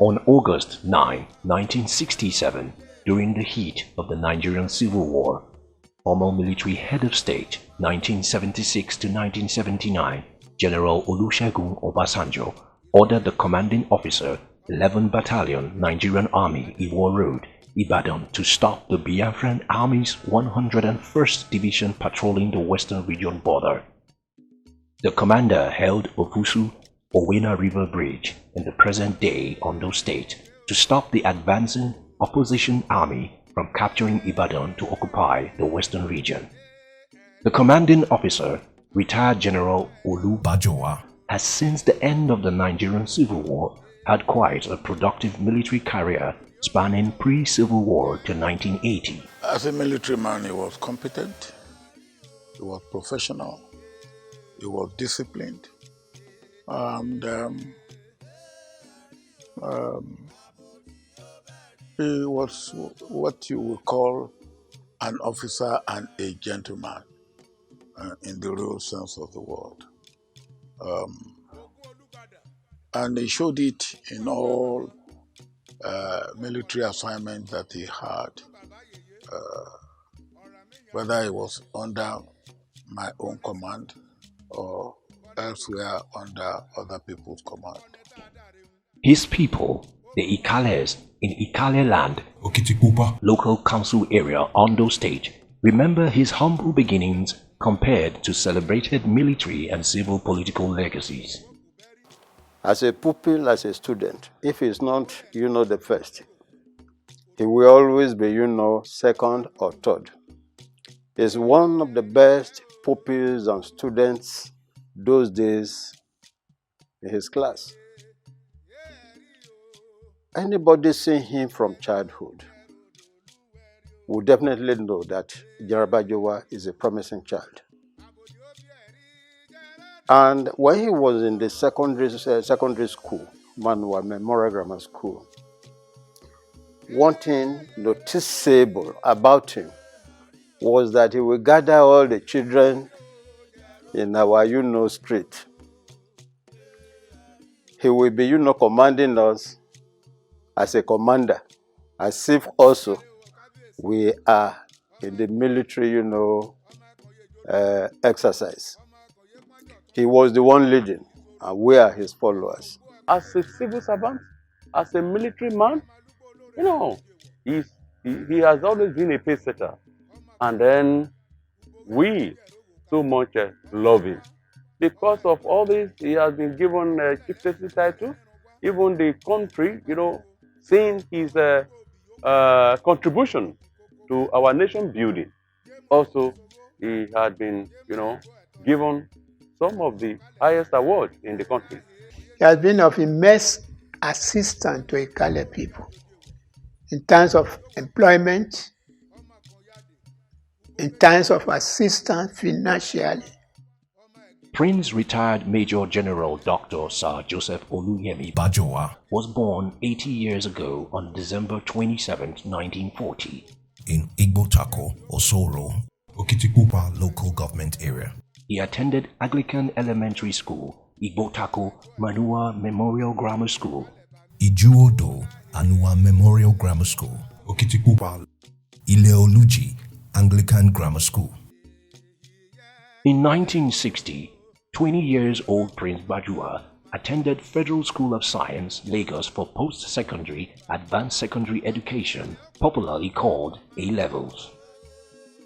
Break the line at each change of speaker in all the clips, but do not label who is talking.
On August 9, 1967, during the heat of the Nigerian Civil War, former military head of state 1976 to 1979, General Olusegun Obasanjo ordered the commanding officer, 11 Battalion, Nigerian Army, Iwo Road, Ibadan, to stop the Biafran Army's 101st Division patrolling the western region border. The commander held Ofusu Owena River Bridge in the present-day Ondo State to stop the advancing opposition army from capturing Ibadan to occupy the western region. The commanding officer, retired General Olu Bajowa, has since the end of the Nigerian Civil War had quite a productive military career spanning pre-Civil War to 1980.
As a military man, he was competent, he was professional, he was disciplined, and he was what you would call an officer and a gentleman in the real sense of the word. And he showed it in all military assignments that he had, whether it was under my own command or elsewhere under other people's command.
His people, the Ikales in Ikale land, Okitikupa local council area, Ondo State, remember his humble beginnings compared to celebrated military and civil political legacies.
As a pupil, as a student, if he's not, the first, he will always be, second or third. He's one of the best pupils and students those days in his class. Anybody seeing him from childhood will definitely know that General Bajowa is a promising child. And when he was in the secondary school, Manual Memorial Grammar School, one thing noticeable about him was that he would gather all the children in our, street. He will be, commanding us as a commander, as if also we are in the military, exercise. He was the one leading, and we are his followers.
As a civil servant, as a military man, he has always been a pace setter. And then we so much love him. Because of all this, he has been given a chieftaincy title. Even the country, seeing his contribution to our nation building. Also, he had been, given some of the highest awards in the country.
He has been of immense assistance to Ikale people in terms of employment, in terms of assistance financially.
Prince retired Major General Dr. Sir Joseph Oluyemi Bajowa was born 80 years ago on December 27, 1940,
in Igbotako, Osoro, Okitikupa local government area.
He attended Anglican Elementary School, Igbotako Manua Memorial Grammar School,
Ijuodo Anua Memorial Grammar School, Okitikupa, Ileoluji Anglican Grammar School.
In 1960, 20-year-old Prince Bajowa attended Federal School of Science, Lagos for post-secondary advanced secondary education, popularly called A-levels.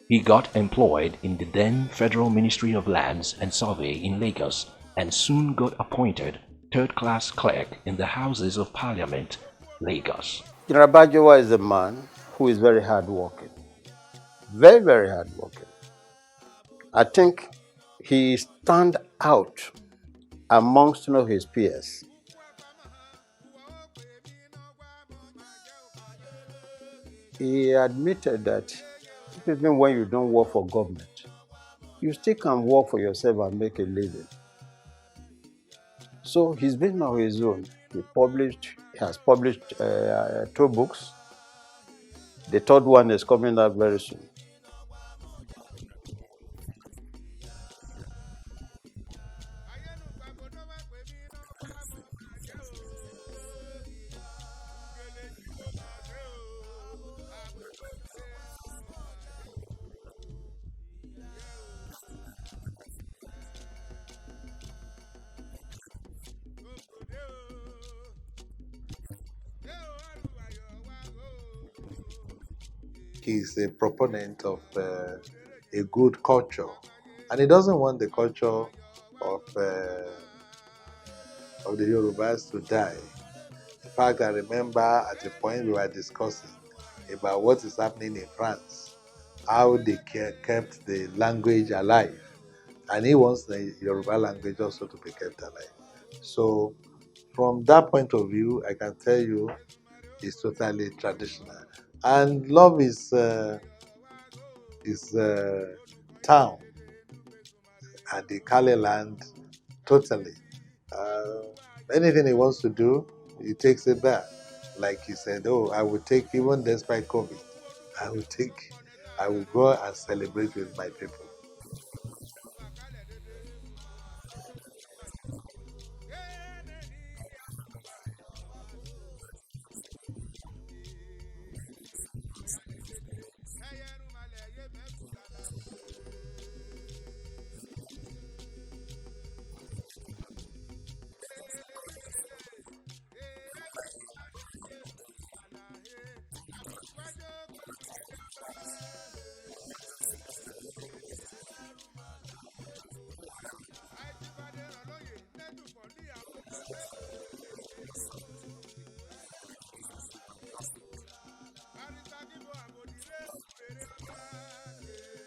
He got employed in the then Federal Ministry of Lands and Survey in Lagos and soon got appointed third-class clerk in the Houses of Parliament, Lagos.
General Bajowa is a man who is very hardworking. Very, very hardworking. I think he stand out amongst his peers. He admitted that even when you don't work for government, you still can work for yourself and make a living. So he's been on his own. He has published 2 books. The third one is coming out very soon.
He's a proponent of a good culture, and he doesn't want the culture of the Yorubas to die. In fact, I remember at a point we were discussing about what is happening in France, how they kept the language alive, and he wants the Yoruba language also to be kept alive. So, from that point of view, I can tell you it's totally traditional. And love is town at the Kale land totally. Anything he wants to do, he takes it there. Like he said, oh, I will take, even despite COVID, I will go and celebrate with my people.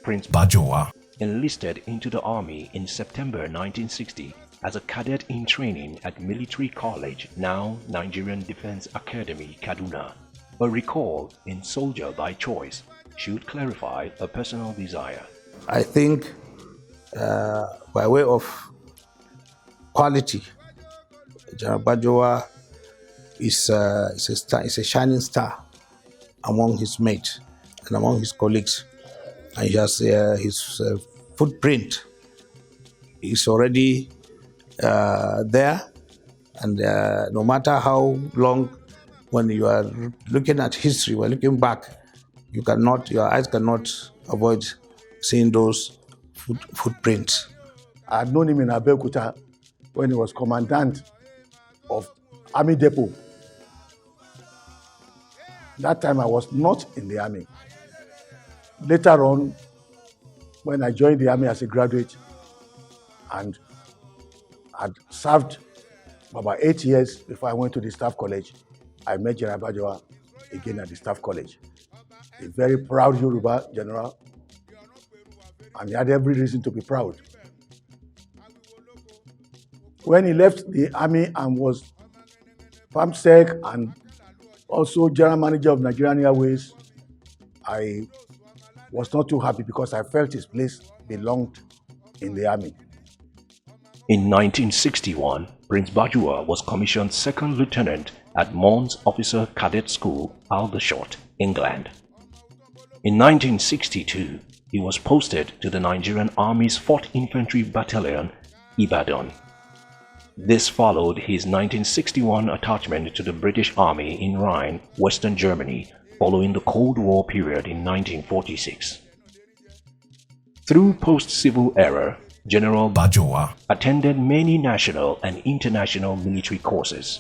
Prince
Bajowa,
enlisted into the army in September 1960 as a cadet in training at Military College, now Nigerian Defense Academy, Kaduna. A recall in Soldier by Choice should clarify a personal desire.
I think by way of quality, General Bajowa is a shining star among his mates and among his colleagues. And he has his footprint is already there. And no matter how long, when you are looking at history, when looking back, your eyes cannot avoid seeing those footprints.
I had known him in Abeokuta when he was commandant of Army Depot. That time I was not in the army. Later on, when I joined the army as a graduate and had served for about 8 years before I went to the Staff College, I met General Bajowa again at the Staff College. A very proud Yoruba general, and he had every reason to be proud. When he left the army and was FAMSEC and also general manager of Nigerian Airways, I was not too happy because I felt his place belonged in the army.
In 1961, Prince Bajowa was commissioned second lieutenant at Mons Officer Cadet School, Aldershot, England. In 1962, he was posted to the Nigerian Army's 4th Infantry Battalion, Ibadan. This followed his 1961 attachment to the British Army in Rhine, Western Germany, following the Cold War period in 1946. Through post-civil era, General
Bajowa,
attended many national and international military courses.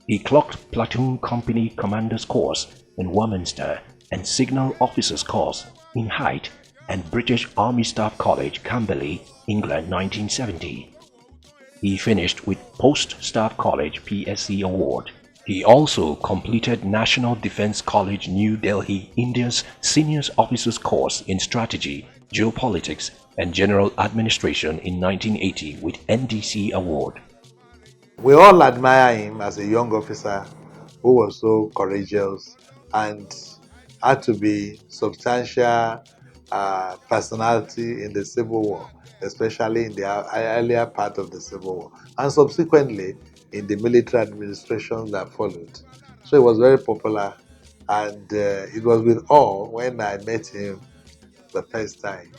He clocked Platoon Company Commander's Course in Warminster and Signal Officers Course in Hythe and British Army Staff College, Camberley, England 1970. He finished with Post-Staff College PSC Award. He also completed National Defense College, New Delhi, India's Senior Officers Course in Strategy, Geopolitics and General Administration in 1980 with NDC Award.
We all admire him as a young officer who was so courageous and had to be substantial personality in the Civil War, especially in the earlier part of the Civil War. And subsequently, in the military administration that followed. So he was very popular, and it was with awe when I met him the first time.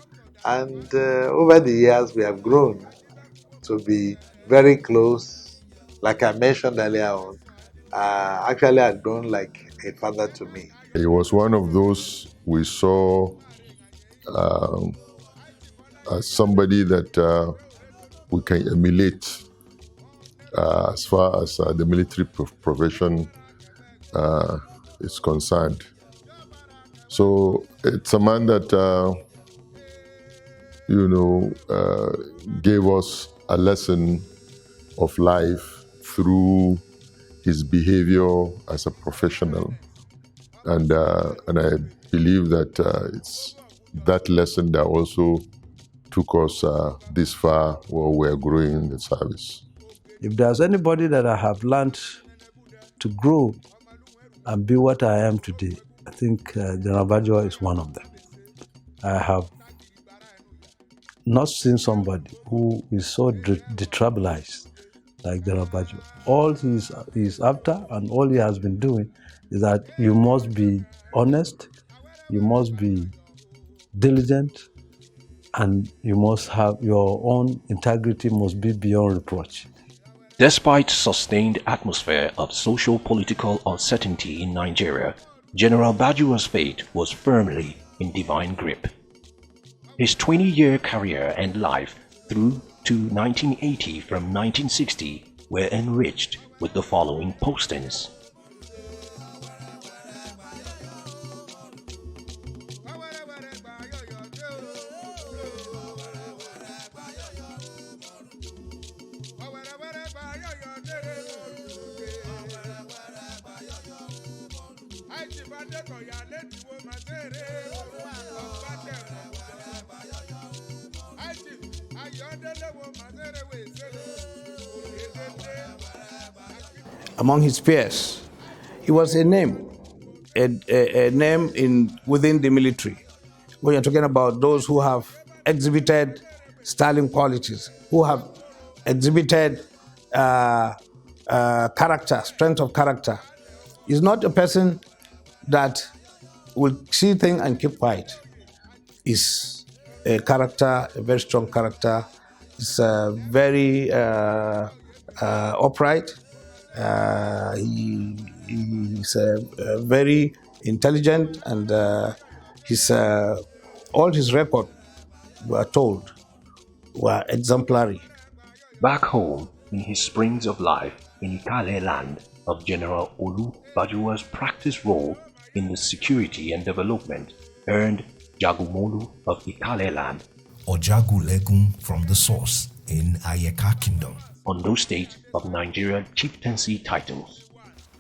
And over the years, we have grown to be very close. Like I mentioned earlier on, actually had grown like a father to me.
He was one of those we saw as somebody that we can emulate as far as the military profession is concerned. So it's a man that, gave us a lesson of life through his behavior as a professional. And I believe that it's that lesson that also took us this far while we're growing in the service.
If there's anybody that I have learned to grow and be what I am today, I think General Bajowa is one of them. I have not seen somebody who is so detribalized like General Bajowa. All he's after and all he has been doing is that you must be honest, you must be diligent, and you must have your own integrity must be beyond reproach.
Despite sustained atmosphere of social-political uncertainty in Nigeria, General Bajowa's fate was firmly in divine grip. His 20-year career and life through to 1980 from 1960 were enriched with the following postings.
Among his peers, he was a name, a name within the military. When you're talking about those who have exhibited sterling qualities, who have exhibited character, strength of character, he's not a person that will see things and keep quiet. He's a character, a very strong character. He's very upright. He's very intelligent, and all his records were told were exemplary.
Back home, in his springs of life in Ikale land of General Olu Bajowa's practice role in the security and development earned Jagumolu of Ikale land,
or Jagulegun from the source in Ayeka Kingdom,
Ondo State of Nigeria chieftaincy titles.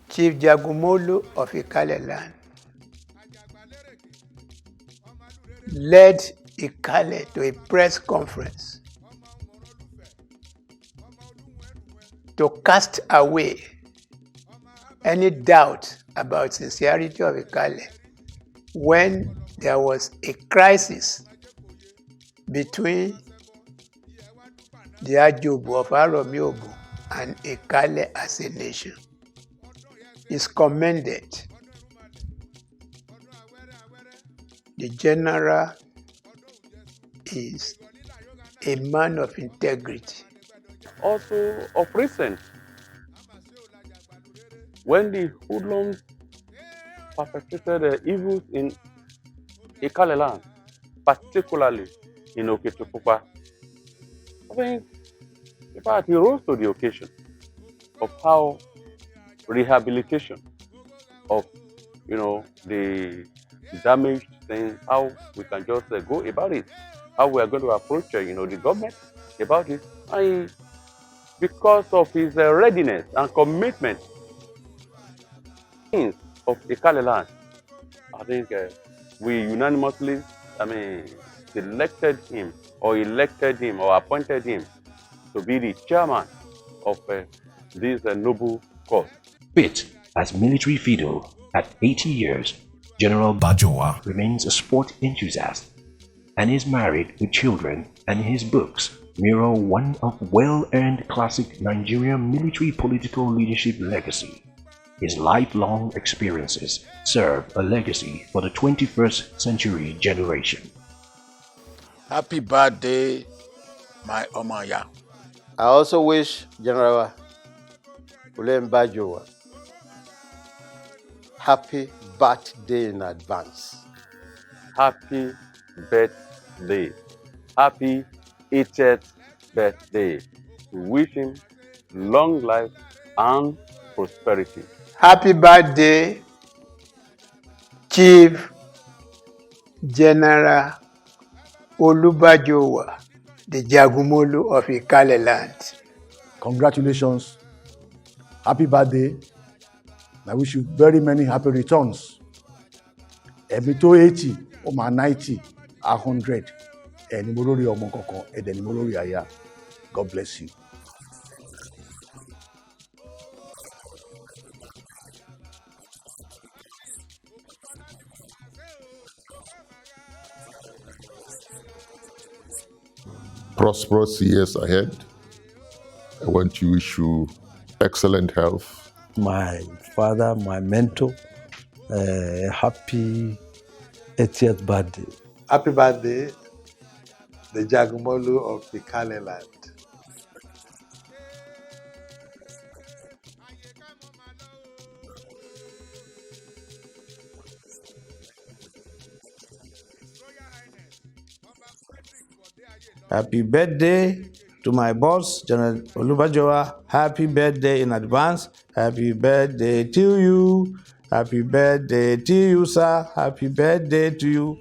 Chief Jagumolu of Ikale land led Ikale to a press conference to cast away any doubt about sincerity of Ikale when there was a crisis between the Ajobu of Aromiobu and Ikale as a nation. Is commended. The general is a man of integrity.
Also of recent, when the hoodlums perpetrated evils in Ikale land, particularly in Okitipupa, I think, in fact, he rose to the occasion of how rehabilitation of, the damaged things, how we can just go about it, how we are going to approach, the government about it. And because of his readiness and commitment of Ikale land, I think we unanimously, selected him or elected him or appointed him to be the chairman of this noble cause.
Fit as military fiddle at 80 years, General
Bajowa
remains a sport enthusiast and is married with children, and his books mirror one of well-earned classic Nigerian military political leadership legacy. His lifelong experiences serve a legacy for the 21st century generation.
Happy birthday, my Omaya.
I also wish General Olu Bajowa happy birthday in advance.
Happy birthday. Happy 80th birthday. We wish him long life and prosperity.
Happy birthday, Chief General Olu Bajowa, the Jagumolu of Ikale land.
Congratulations. Happy birthday. I wish you very many happy returns. Ẹ̀mí tó 80, ó máa 90, 100. Ẹni mo lórí ọmọ kankan, ẹ̀dẹ̀ ni mo lórí aya. God bless you.
Prosperous years ahead. I want to wish you excellent health.
My father, my mentor, happy 80th birthday.
Happy birthday, the Jagumolu of the Kale land.
Happy birthday to my boss, General Olu Bajowa. Happy birthday in advance. Happy birthday to you. Happy birthday to you, sir. Happy birthday to you.